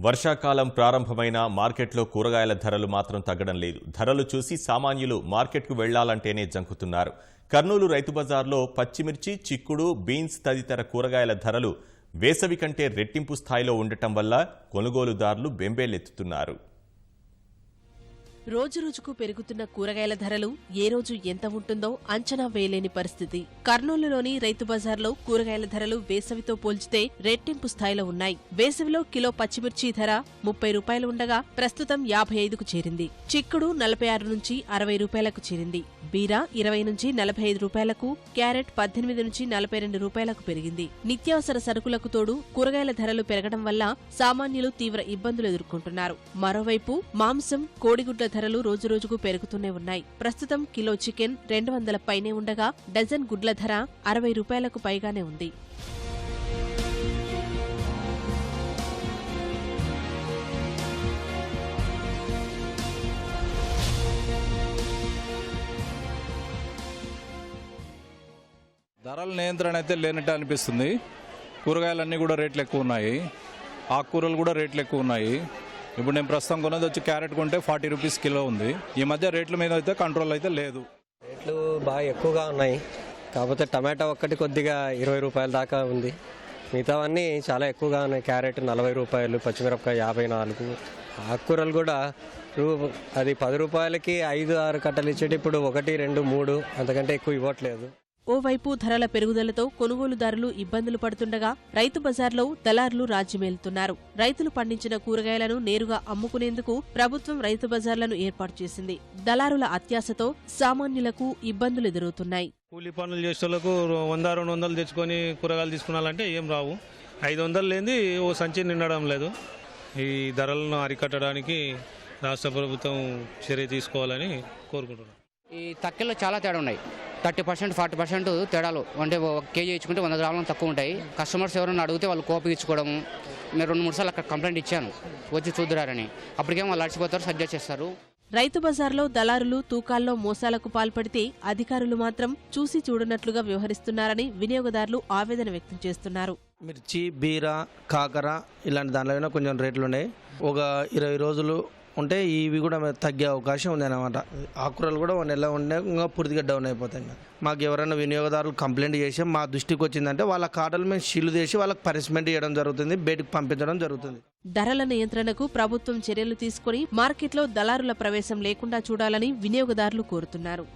వర్షాకాలం ప్రారంభమైన మార్కెట్లో కూరగాయల ధరలు మాత్రం తగ్గడం లేదు. ధరలు చూసి సామాన్యులు మార్కెట్కు వెళ్లాలంటేనే జంకుతున్నారు. కర్నూలు రైతు బజార్లో పచ్చిమిర్చి, చిక్కుడు, బీన్స్ తదితర కూరగాయల ధరలు వేసవి కంటే రెట్టింపు స్థాయిలో ఉండటం వల్ల కొనుగోలుదారులు బెంబేలెత్తుతున్నారు. రోజురోజుకు పెరుగుతున్న కూరగాయల ధరలు ఏ రోజు ఎంత ఉంటుందో అంచనా వేయలేని పరిస్థితి. కర్నూలులోని రైతు బజార్లో కూరగాయల ధరలు వేసవితో పోల్చితే రెట్టింపు స్థాయిలో ఉన్నాయి. వేసవిలో కిలో పచ్చిమిర్చి ధర 30 రూపాయలు ఉండగా ప్రస్తుతం 55కు చేరింది. చిక్కుడు 46 నుంచి 60 రూపాయలకు చేరింది. బీర 20 నుంచి 45 రూపాయలకు, క్యారెట్ 18 నుంచి 42 రూపాయలకు పెరిగింది. నిత్యావసర సరుకులకు తోడు కూరగాయల ధరలు పెరగడం వల్ల సామాన్యులు తీవ్ర ఇబ్బందులు ఎదుర్కొంటున్నారు. మరోవైపు మాంసం, కోడిగుడ్ల ధరలు రోజురోజుకు పెరుగుతూనే ఉన్నాయి. ప్రస్తుతం కిలో చికెన్ 200 పైనే ఉండగా డజన్ గుడ్ల ధర 60 రూపాయలకు పైగానే ఉంది. ధరల నియంత్రణ అయితే లేనట్టు అనిపిస్తుంది. కూరగాయలన్నీ కూడా రేట్లు ఎక్కువ ఉన్నాయి, ఆకుకూరలు కూడా రేట్లు ఎక్కువ ఉన్నాయి. ఇప్పుడు నేను ప్రస్తుతం కొన్నది వచ్చి క్యారెట్ కొంటే 40 రూపీస్ కిలో ఉంది. ఈ మధ్య రేట్ల మీద అయితే కంట్రోల్ అయితే లేదు. రేట్లు బాగా ఎక్కువగా ఉన్నాయి. కాకపోతే టమాటా ఒక్కటి కొద్దిగా 20 రూపాయల దాకా ఉంది. మిగతావన్నీ చాలా ఎక్కువగా ఉన్నాయి. క్యారెట్ 40 రూపాయలు, పచ్చిమిరపకాయ 54. ఆకుకూరలు కూడా అది 10 రూపాయలకి 5-6 కట్టలు ఇచ్చేటి ఇప్పుడు 1, 2, 3 అంతకంటే ఎక్కువ ఇవ్వట్లేదు. ఓవైపు ధరల పెరుగుదలతో కొనుగోలుదారులు ఇబ్బందులు పడుతుండగా రైతు బజార్లో దళారులు రాజ్యమేలుతున్నారు. రైతులు పండించిన కూరగాయలను నేరుగా అమ్ముకునేందుకు ప్రభుత్వం రైతు బజార్లను ఏర్పాటు చేసింది. దళారుల అత్యాశతో సామాన్యులకు ఇబ్బందులు ఎదురవుతున్నాయి. కూలీ పనులు చేసేటోళ్లకు 100-200 తెచ్చుకొని కూరగాయలు తీసుకున్నాలంటే ఏం రావు. 500 లేనిది ఓ సంచి నిండడం లేదు. ఈ ధరలను అరికట్టడానికి రాష్ట్ర ప్రభుత్వం చర్య తీసుకోవాలని కోరుకుంటున్నాం. ఈ తక్కువలో చాలా తేడా ఉన్నాయి. 30%, 40% తేడాలు. అంటే 1 కేజీ ఇచ్చుకుంటే 100 గ్రాములు తక్కువ ఉంటాయి. కస్టమర్స్ ఎవరైనా అడిగితే వాళ్ళు కోపం ఇచ్చుకోవడం. నేను 2-3 సార్లు అక్కడ కంప్లైంట్ ఇచ్చాను, వచ్చి చూద్దురారని. అప్పటికేమో వాళ్ళు అడిచిపోతారు, సజ్జెస్ట్ చేస్తారు. రైతు బజార్లో దళారులు తూకాల్లో మోసాలకు పాల్పడితే అధికారులు మాత్రం చూసి చూడనట్లుగా వ్యవహరిస్తున్నారని వినియోగదారులు ఆవేదన వ్యక్తం చేస్తున్నారు. మిర్చి, బీర, కాకర ఇలాంటి దాంట్లో కొంచెం రేట్లు ఉన్నాయి. ఒక 20 రోజులు ఉంటే ఇవి కూడా తగ్గే అవకాశం ఉంది అన్నమాట. ఆకుకూరలు కూడా 1 నెల ఉండే ఇంకా పూర్తిగా డౌన్ అయిపోతాయి. మాకు ఎవరైనా వినియోగదారులు కంప్లైంట్ చేసి మా దృష్టికి వచ్చిందంటే వాళ్ళ కార్డులు మేము సీలు చేసి వాళ్ళకి పనిష్మెంట్ చేయడం జరుగుతుంది, బయటకు పంపించడం జరుగుతుంది. ధరల నియంత్రణకు ప్రభుత్వం చర్యలు తీసుకుని మార్కెట్లో దళారుల ప్రవేశం లేకుండా చూడాలని వినియోగదారులు కోరుతున్నారు.